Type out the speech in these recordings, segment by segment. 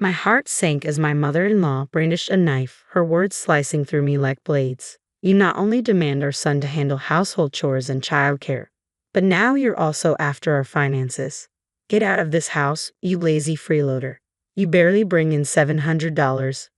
My heart sank as my mother-in-law brandished a knife, her words slicing through me like blades. You not only demand our son to handle household chores and childcare, but now you're also after our finances. Get out of this house, you lazy freeloader. You barely bring in $700.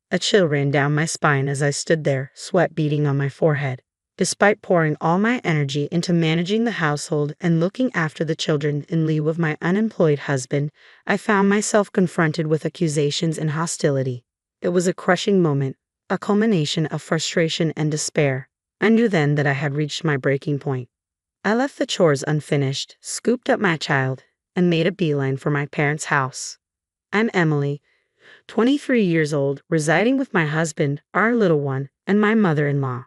A chill ran down my spine as I stood there, sweat beading on my forehead. Despite pouring all my energy into managing the household and looking after the children in lieu of my unemployed husband, I found myself confronted with accusations and hostility. It was a crushing moment, a culmination of frustration and despair. I knew then that I had reached my breaking point. I left the chores unfinished, scooped up my child, and made a beeline for my parents' house. I'm Emily, 23 years old, residing with my husband, our little one, and my mother-in-law.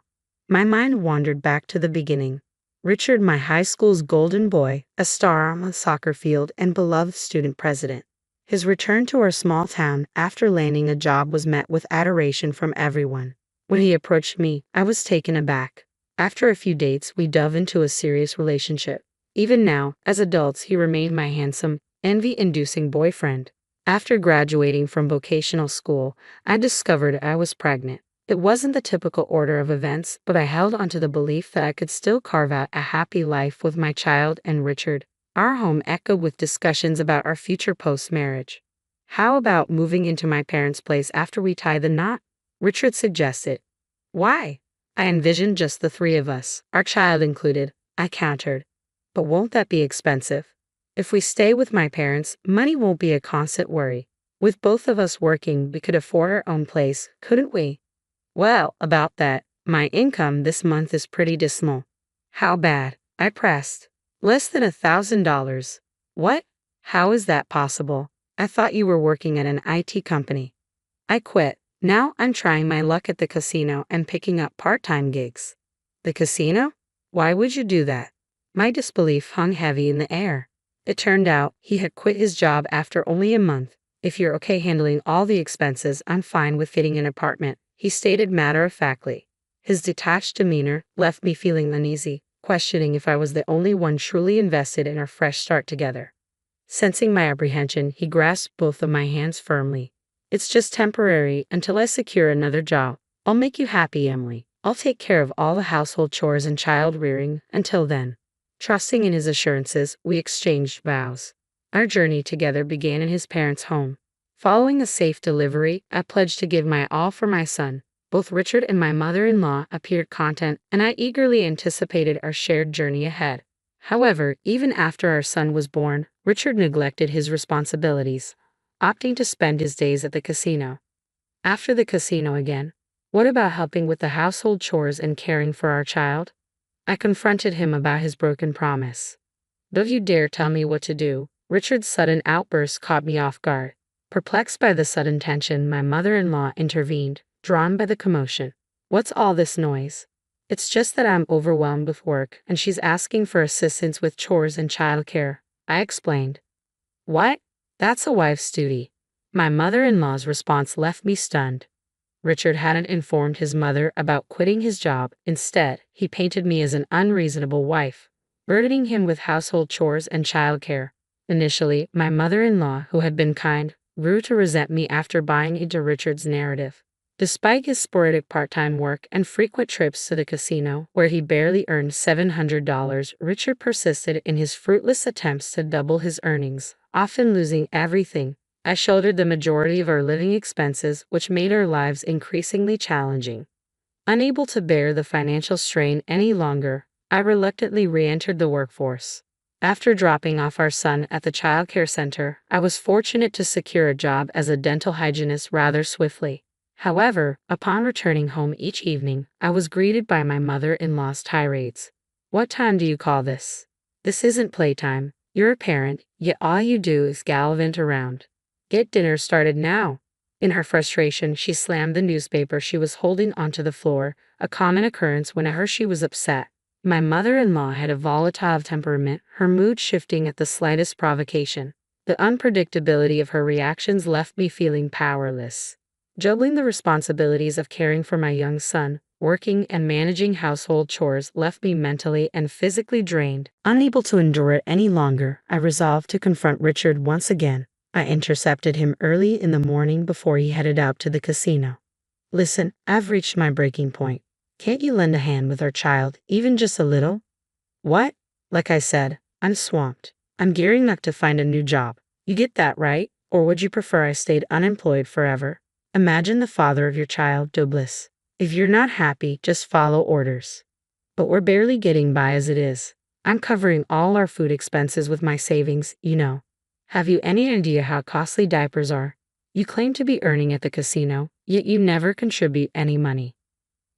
My mind wandered back to the beginning. Richard, my high school's golden boy, a star on the soccer field and beloved student president. His return to our small town after landing a job was met with adoration from everyone. When he approached me, I was taken aback. After a few dates, we dove into a serious relationship. Even now, as adults, he remained my handsome, envy-inducing boyfriend. After graduating from vocational school, I discovered I was pregnant. It wasn't the typical order of events, but I held onto the belief that I could still carve out a happy life with my child and Richard. Our home echoed with discussions about our future post-marriage. How about moving into my parents' place after we tie the knot? Richard suggested. Why? I envisioned just the three of us, our child included, I countered. But won't that be expensive? If we stay with my parents, money won't be a constant worry. With both of us working, we could afford our own place, couldn't we? Well, about that, my income this month is pretty dismal. How bad? I pressed. Less than $1,000. What? How is that possible? I thought you were working at an IT company. I quit. Now I'm trying my luck at the casino and picking up part-time gigs. The casino? Why would you do that? My disbelief hung heavy in the air. It turned out he had quit his job after only a month. If you're okay handling all the expenses, I'm fine with fitting an apartment, he stated matter-of-factly. His detached demeanor left me feeling uneasy, questioning if I was the only one truly invested in our fresh start together. Sensing my apprehension, he grasped both of my hands firmly. It's just temporary until I secure another job. I'll make you happy, Emily. I'll take care of all the household chores and child rearing until then. Trusting in his assurances, we exchanged vows. Our journey together began in his parents' home. Following a safe delivery, I pledged to give my all for my son. Both Richard and my mother-in-law appeared content, and I eagerly anticipated our shared journey ahead. However, even after our son was born, Richard neglected his responsibilities, opting to spend his days at the casino. After the casino again, what about helping with the household chores and caring for our child? I confronted him about his broken promise. Don't you dare tell me what to do. Richard's sudden outburst caught me off guard. Perplexed by the sudden tension, my mother-in-law intervened, drawn by the commotion. What's all this noise? It's just that I'm overwhelmed with work, and she's asking for assistance with chores and childcare, I explained. What? That's a wife's duty. My mother-in-law's response left me stunned. Richard hadn't informed his mother about quitting his job. Instead, he painted me as an unreasonable wife, burdening him with household chores and childcare. Initially, my mother-in-law, who had been kind, grew to resent me after buying into Richard's narrative. Despite his sporadic part-time work and frequent trips to the casino, where he barely earned $700, Richard persisted in his fruitless attempts to double his earnings, often losing everything. I shouldered the majority of our living expenses, which made our lives increasingly challenging. Unable to bear the financial strain any longer, I reluctantly re-entered the workforce. After dropping off our son at the childcare center, I was fortunate to secure a job as a dental hygienist rather swiftly. However, upon returning home each evening, I was greeted by my mother-in-law's tirades. What time do you call this? This isn't playtime. You're a parent, yet all you do is gallivant around. Get dinner started now. In her frustration, she slammed the newspaper she was holding onto the floor, a common occurrence whenever she was upset. My mother-in-law had a volatile temperament, her mood shifting at the slightest provocation. The unpredictability of her reactions left me feeling powerless. Juggling the responsibilities of caring for my young son, working and managing household chores left me mentally and physically drained. Unable to endure it any longer, I resolved to confront Richard once again. I intercepted him early in the morning before he headed out to the casino. Listen, I've reached my breaking point. Can't you lend a hand with our child, even just a little? What? Like I said, I'm swamped. I'm gearing up to find a new job. You get that, right? Or would you prefer I stayed unemployed forever? Imagine the father of your child, Douglas. If you're not happy, just follow orders. But we're barely getting by as it is. I'm covering all our food expenses with my savings, you know. Have you any idea how costly diapers are? You claim to be earning at the casino, yet you never contribute any money.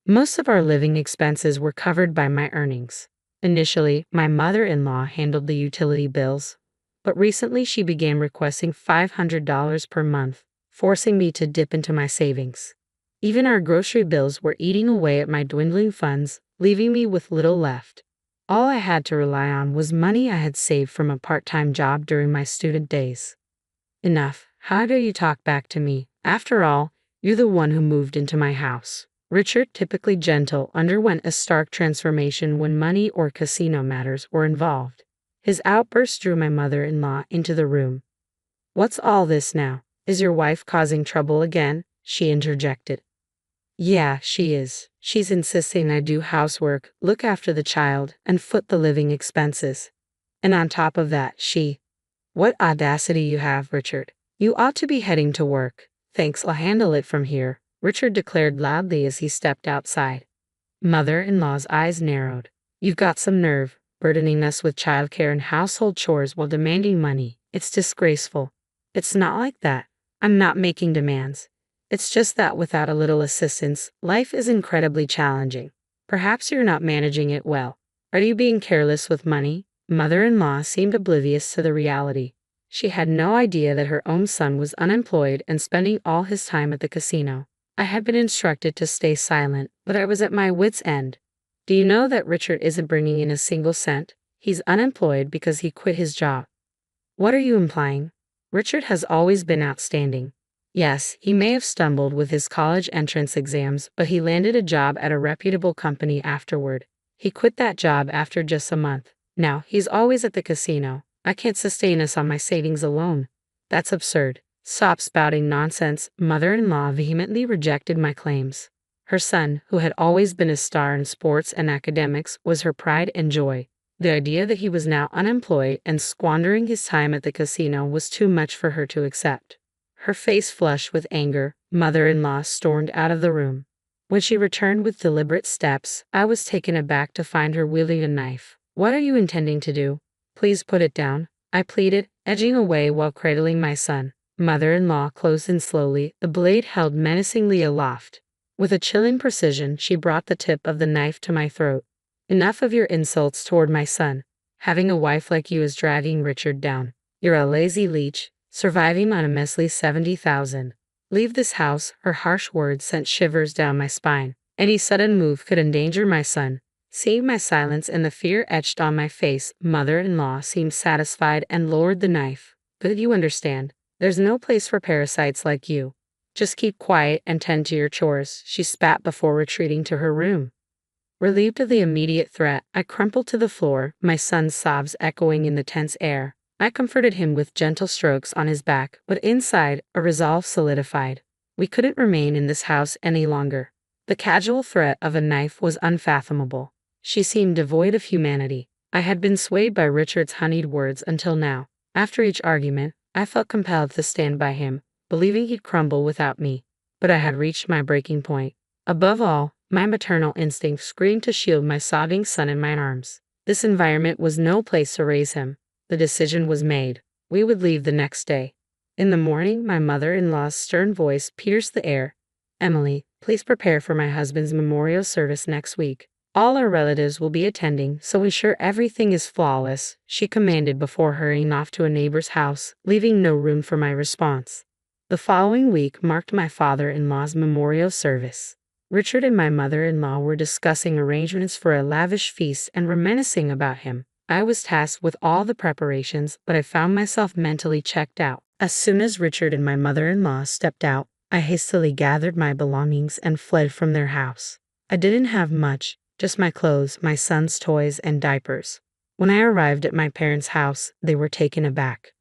Most of our living expenses were covered by my earnings. Initially, my mother-in-law handled the utility bills, but recently she began requesting $500 per month, forcing me to dip into my savings. Even our grocery bills were eating away at my dwindling funds, leaving me with little left. All I had to rely on was money I had saved from a part-time job during my student days. Enough. How dare you talk back to me? After all, you're the one who moved into my house. Richard, typically gentle, underwent a stark transformation when money or casino matters were involved. His outburst drew my mother-in-law into the room. What's all this now? Is your wife causing trouble again? She interjected. Yeah, she is. She's insisting I do housework, look after the child, and foot the living expenses. And on top of that, What audacity you have, Richard. You ought to be heading to work. Thanks, I'll handle it from here, Richard declared loudly as he stepped outside. Mother-in-law's eyes narrowed. You've got some nerve, burdening us with childcare and household chores while demanding money. It's disgraceful. It's not like that. I'm not making demands. It's just that without a little assistance, life is incredibly challenging. Perhaps you're not managing it well. Are you being careless with money? Mother-in-law seemed oblivious to the reality. She had no idea that her own son was unemployed and spending all his time at the casino. I had been instructed to stay silent, but I was at my wit's end. Do you know that Richard isn't bringing in a single cent? He's unemployed because he quit his job. What are you implying? Richard has always been outstanding. Yes, he may have stumbled with his college entrance exams, but he landed a job at a reputable company afterward. He quit that job after just a month. Now, he's always at the casino. I can't sustain us on my savings alone. That's absurd. Stop spouting nonsense. Mother-in-law vehemently rejected my claims. Her son, who had always been a star in sports and academics, was her pride and joy. The idea that he was now unemployed and squandering his time at the casino was too much for her to accept. Her face flushed with anger, mother-in-law stormed out of the room. When she returned with deliberate steps, I was taken aback to find her wielding a knife. What are you intending to do? Please put it down, I pleaded, edging away while cradling my son. Mother-in-law closed in slowly, the blade held menacingly aloft. With a chilling precision, she brought the tip of the knife to my throat. Enough of your insults toward my son. Having a wife like you is dragging Richard down. You're a lazy leech, surviving on a measly 70,000. Leave this house. Her harsh words sent shivers down my spine. Any sudden move could endanger my son. Seeing my silence and the fear etched on my face, mother-in-law seemed satisfied and lowered the knife. But you understand, there's no place for parasites like you. Just keep quiet and tend to your chores, she spat before retreating to her room. Relieved of the immediate threat, I crumpled to the floor, my son's sobs echoing in the tense air. I comforted him with gentle strokes on his back, but inside, a resolve solidified. We couldn't remain in this house any longer. The casual threat of a knife was unfathomable. She seemed devoid of humanity. I had been swayed by Richard's honeyed words until now. After each argument, I felt compelled to stand by him, believing he'd crumble without me. But I had reached my breaking point. Above all, my maternal instinct screamed to shield my sobbing son in my arms. This environment was no place to raise him. The decision was made. We would leave the next day. In the morning, my mother-in-law's stern voice pierced the air. Emily, please prepare for my husband's memorial service next week. All our relatives will be attending, so ensure everything is flawless, she commanded before hurrying off to a neighbor's house, leaving no room for my response. The following week marked my father-in-law's memorial service. Richard and my mother-in-law were discussing arrangements for a lavish feast and reminiscing about him. I was tasked with all the preparations, but I found myself mentally checked out. As soon as Richard and my mother-in-law stepped out, I hastily gathered my belongings and fled from their house. I didn't have much, just my clothes, my son's toys, and diapers. When I arrived at my parents' house, they were taken aback.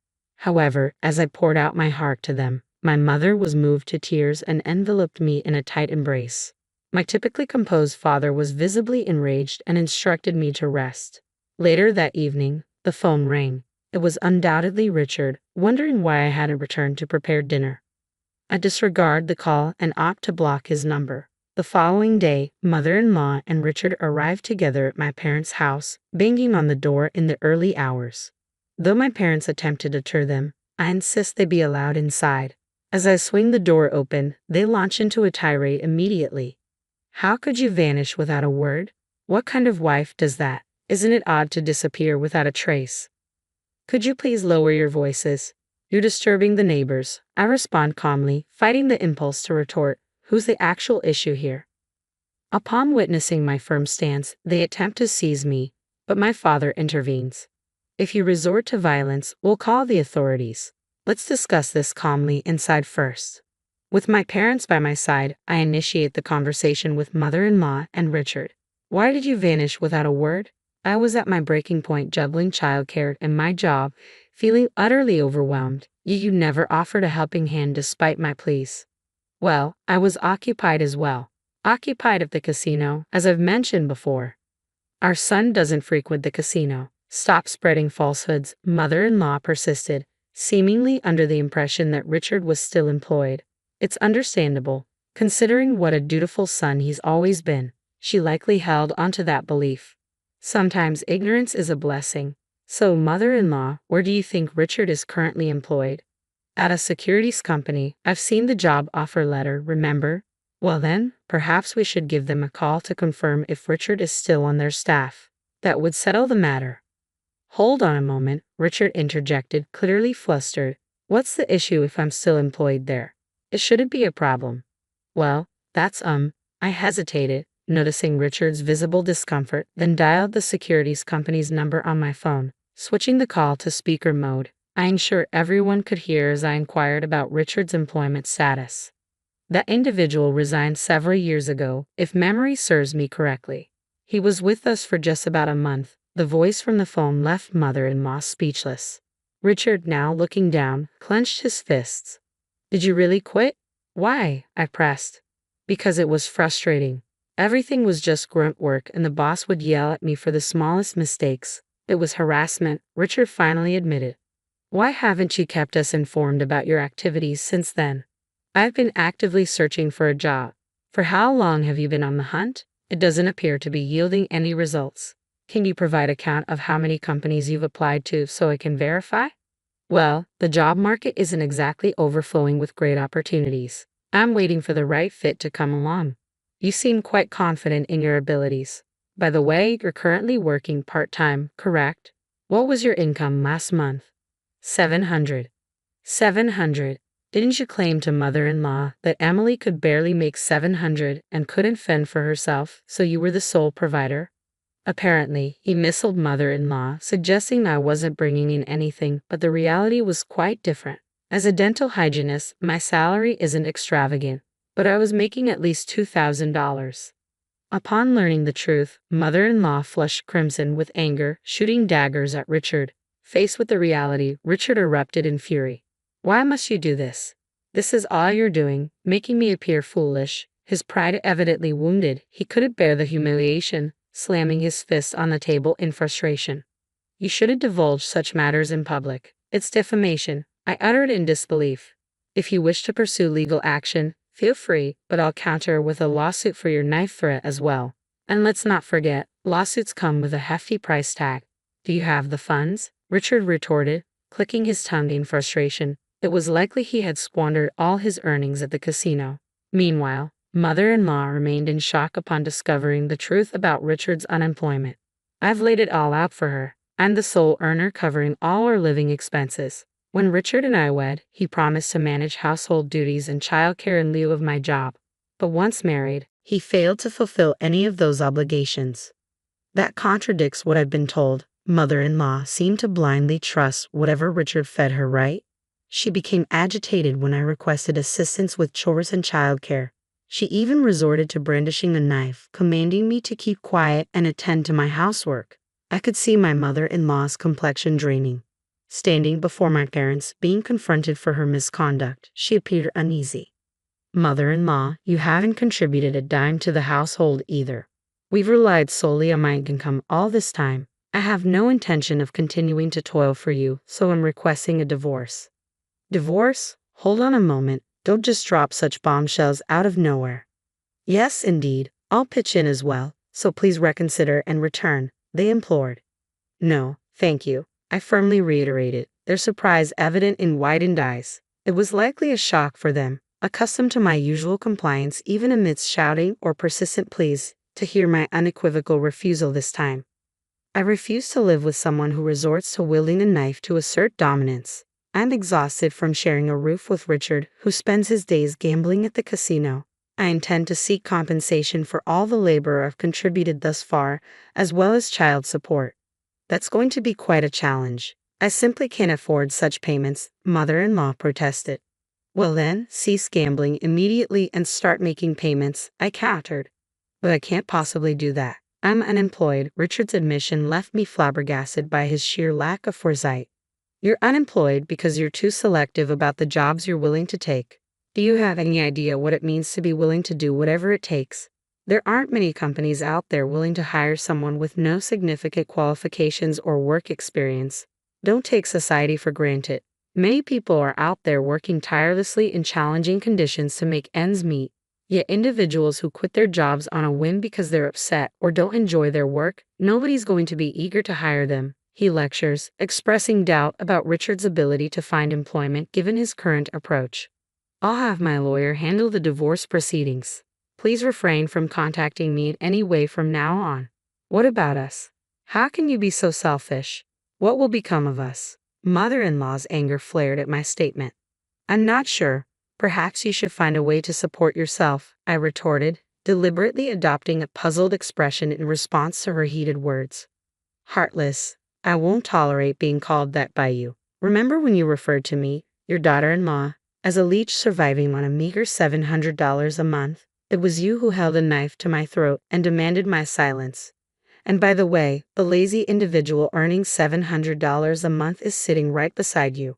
However, as I poured out my heart to them, my mother was moved to tears and enveloped me in a tight embrace. My typically composed father was visibly enraged and instructed me to rest. Later that evening, the phone rang. It was undoubtedly Richard, wondering why I hadn't returned to prepare dinner. I disregard the call and opt to block his number. The following day, mother-in-law and Richard arrived together at my parents' house, banging on the door in the early hours. Though my parents attempt to deter them, I insist they be allowed inside. As I swing the door open, they launch into a tirade immediately. How could you vanish without a word? What kind of wife does that? Isn't it odd to disappear without a trace? Could you please lower your voices? You're disturbing the neighbors. I respond calmly, fighting the impulse to retort, who's the actual issue here? Upon witnessing my firm stance, they attempt to seize me, but my father intervenes. If you resort to violence, we'll call the authorities. Let's discuss this calmly inside first. With my parents by my side, I initiate the conversation with mother-in-law and Richard. Why did you vanish without a word? I was at my breaking point juggling childcare and my job, feeling utterly overwhelmed. You never offered a helping hand despite my pleas. Well, I was occupied as well. Occupied at the casino, as I've mentioned before. Our son doesn't frequent the casino. Stop spreading falsehoods, mother-in-law persisted, seemingly under the impression that Richard was still employed. It's understandable, considering what a dutiful son he's always been. She likely held onto that belief. Sometimes ignorance is a blessing. So, mother-in-law, where do you think Richard is currently employed? At a securities company. I've seen the job offer letter, remember? Well then, perhaps we should give them a call to confirm if Richard is still on their staff. That would settle the matter. Hold on a moment, Richard interjected, clearly flustered. What's the issue if I'm still employed there? It shouldn't be a problem. Well, that's I hesitated, noticing Richard's visible discomfort, then dialed the securities company's number on my phone. Switching the call to speaker mode, I ensured everyone could hear as I inquired about Richard's employment status. That individual resigned several years ago, if memory serves me correctly. He was with us for just about a month. The voice from the phone left mother-in-law speechless. Richard, now looking down, clenched his fists. Did you really quit? Why? I pressed. Because it was frustrating. Everything was just grunt work and the boss would yell at me for the smallest mistakes. It was harassment, Richard finally admitted. Why haven't you kept us informed about your activities since then? I've been actively searching for a job. For how long have you been on the hunt? It doesn't appear to be yielding any results. Can you provide a count of how many companies you've applied to so I can verify? Well, the job market isn't exactly overflowing with great opportunities. I'm waiting for the right fit to come along. You seem quite confident in your abilities. By the way, you're currently working part-time, correct? What was your income last month? 700. 700. Didn't you claim to mother-in-law that Emily could barely make 700 and couldn't fend for herself, so you were the sole provider? Apparently, he missiled mother-in-law, suggesting I wasn't bringing in anything, but the reality was quite different. As a dental hygienist, my salary isn't extravagant, but I was making at least $2,000. Upon learning the truth, mother-in-law flushed crimson with anger, shooting daggers at Richard. Faced with the reality, Richard erupted in fury. Why must you do this? This is all you're doing, making me appear foolish. His pride evidently wounded, he couldn't bear the humiliation, slamming his fist on the table in frustration. You shouldn't divulge such matters in public. It's defamation, I uttered in disbelief. If you wish to pursue legal action, feel free, but I'll counter with a lawsuit for your knife threat as well. And let's not forget, lawsuits come with a hefty price tag. Do you have the funds? Richard retorted, clicking his tongue in frustration. It was likely he had squandered all his earnings at the casino. Meanwhile, mother-in-law remained in shock upon discovering the truth about Richard's unemployment. I've laid it all out for her. I'm the sole earner covering all our living expenses. When Richard and I wed, he promised to manage household duties and childcare in lieu of my job. But once married, he failed to fulfill any of those obligations. That contradicts what I've been told. Mother-in-law seemed to blindly trust whatever Richard fed her, right? She became agitated when I requested assistance with chores and childcare. She even resorted to brandishing a knife, commanding me to keep quiet and attend to my housework. I could see my mother-in-law's complexion draining. Standing before my parents, being confronted for her misconduct, she appeared uneasy. Mother-in-law, you haven't contributed a dime to the household either. We've relied solely on my income all this time. I have no intention of continuing to toil for you, so I'm requesting a divorce. Divorce? Hold on a moment, don't just drop such bombshells out of nowhere. Yes, indeed, I'll pitch in as well, so please reconsider and return, they implored. No, thank you, I firmly reiterated, their surprise evident in widened eyes. It was likely a shock for them, accustomed to my usual compliance even amidst shouting or persistent pleas, to hear my unequivocal refusal this time. I refuse to live with someone who resorts to wielding a knife to assert dominance. I'm exhausted from sharing a roof with Richard, who spends his days gambling at the casino. I intend to seek compensation for all the labor I've contributed thus far, as well as child support. That's going to be quite a challenge. I simply can't afford such payments, mother-in-law protested. Well then, cease gambling immediately and start making payments, I countered. But I can't possibly do that. I'm unemployed. Richard's admission left me flabbergasted by his sheer lack of foresight. You're unemployed because you're too selective about the jobs you're willing to take. Do you have any idea what it means to be willing to do whatever it takes? There aren't many companies out there willing to hire someone with no significant qualifications or work experience. Don't take society for granted. Many people are out there working tirelessly in challenging conditions to make ends meet. Yet individuals who quit their jobs on a whim because they're upset or don't enjoy their work, nobody's going to be eager to hire them, he lectures, expressing doubt about Richard's ability to find employment given his current approach. I'll have my lawyer handle the divorce proceedings. Please refrain from contacting me in any way from now on. What about us? How can you be so selfish? What will become of us? Mother-in-law's anger flared at my statement. I'm not sure. Perhaps you should find a way to support yourself, I retorted, deliberately adopting a puzzled expression in response to her heated words. Heartless. I won't tolerate being called that by you. Remember when you referred to me, your daughter-in-law, as a leech surviving on a meager $700 a month? It was you who held a knife to my throat and demanded my silence. And by the way, the lazy individual earning $700 a month is sitting right beside you.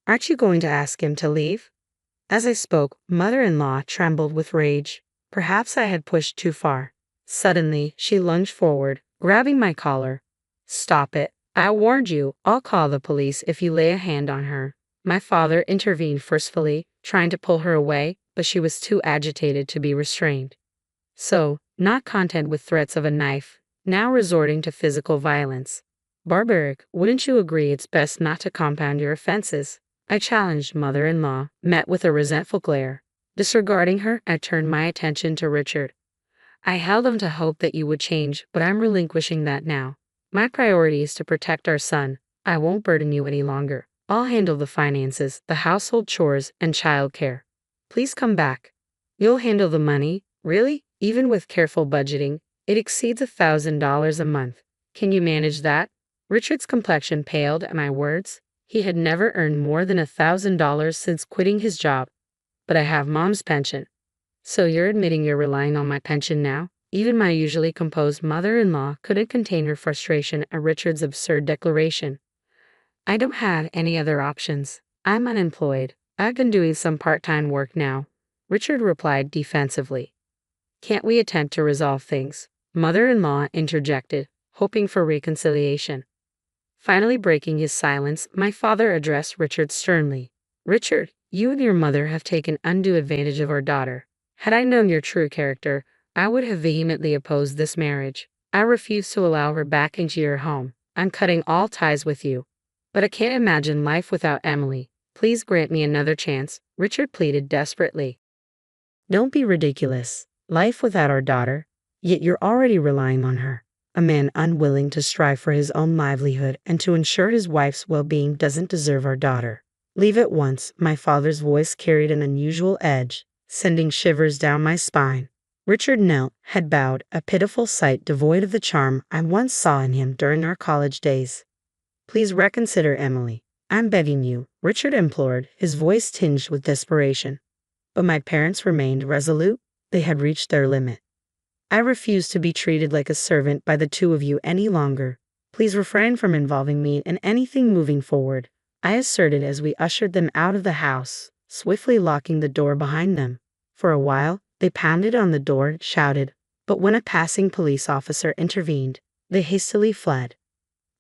Aren't you going to ask him to leave? As I spoke, mother-in-law trembled with rage. Perhaps I had pushed too far. Suddenly, she lunged forward, grabbing my collar. Stop it. I warned you, I'll call the police if you lay a hand on her. My father intervened forcefully, trying to pull her away, but she was too agitated to be restrained. So, not content with threats of a knife, now resorting to physical violence. Barbaric, wouldn't you agree it's best not to compound your offenses? I challenged mother-in-law, met with a resentful glare. Disregarding her, I turned my attention to Richard. I held on to hope that you would change, but I'm relinquishing that now. My priority is to protect our son. I won't burden you any longer. I'll handle the finances, the household chores, and childcare. Please come back. You'll handle the money? Really? Even with careful budgeting, it exceeds $1,000 a month. Can you manage that? Richard's complexion paled at my words. He had never earned more than $1,000 since quitting his job. But I have Mom's pension. So you're admitting you're relying on my pension now? Even my usually composed mother-in-law couldn't contain her frustration at Richard's absurd declaration. I don't have any other options. I'm unemployed. I've been doing some part-time work now, Richard replied defensively. Can't we attempt to resolve things? Mother-in-law interjected, hoping for reconciliation. Finally breaking his silence, my father addressed Richard sternly. Richard, you and your mother have taken undue advantage of our daughter. Had I known your true character, I would have vehemently opposed this marriage. I refuse to allow her back into your home. I'm cutting all ties with you. But I can't imagine life without Emily. Please grant me another chance, Richard pleaded desperately. Don't be ridiculous. Life without our daughter? Yet you're already relying on her. A man unwilling to strive for his own livelihood and to ensure his wife's well-being doesn't deserve our daughter. Leave at once. My father's voice carried an unusual edge, sending shivers down my spine. Richard knelt, head bowed, a pitiful sight devoid of the charm I once saw in him during our college days. Please reconsider, Emily. I'm begging you, Richard implored, his voice tinged with desperation. But my parents remained resolute. They had reached their limit. I refuse to be treated like a servant by the two of you any longer. Please refrain from involving me in anything moving forward. I asserted as we ushered them out of the house, swiftly locking the door behind them. For a while, they pounded on the door and shouted, but when a passing police officer intervened, they hastily fled.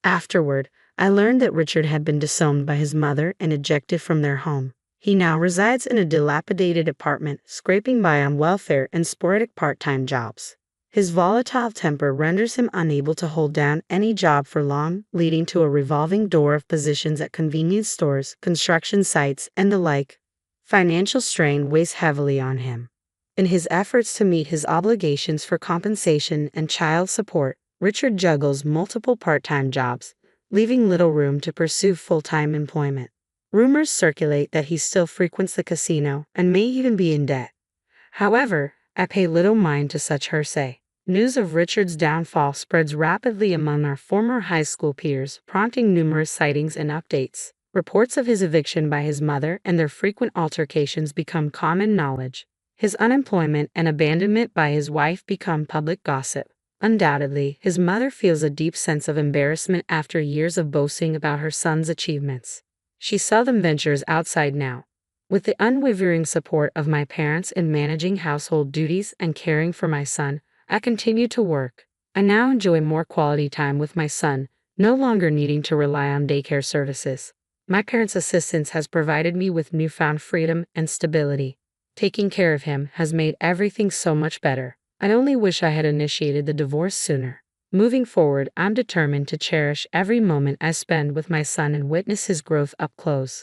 Afterward, I learned that Richard had been disowned by his mother and ejected from their home. He now resides in a dilapidated apartment, scraping by on welfare and sporadic part-time jobs. His volatile temper renders him unable to hold down any job for long, leading to a revolving door of positions at convenience stores, construction sites, and the like. Financial strain weighs heavily on him. In his efforts to meet his obligations for compensation and child support, Richard juggles multiple part-time jobs, leaving little room to pursue full-time employment. Rumors circulate that he still frequents the casino and may even be in debt. However, I pay little mind to such hearsay. News of Richard's downfall spreads rapidly among our former high school peers, prompting numerous sightings and updates. Reports of his eviction by his mother and their frequent altercations become common knowledge. His unemployment and abandonment by his wife become public gossip. Undoubtedly, his mother feels a deep sense of embarrassment after years of boasting about her son's achievements. She seldom ventures outside now. With the unwavering support of my parents in managing household duties and caring for my son, I continue to work. I now enjoy more quality time with my son, no longer needing to rely on daycare services. My parents' assistance has provided me with newfound freedom and stability. Taking care of him has made everything so much better. I only wish I had initiated the divorce sooner. Moving forward, I'm determined to cherish every moment I spend with my son and witness his growth up close.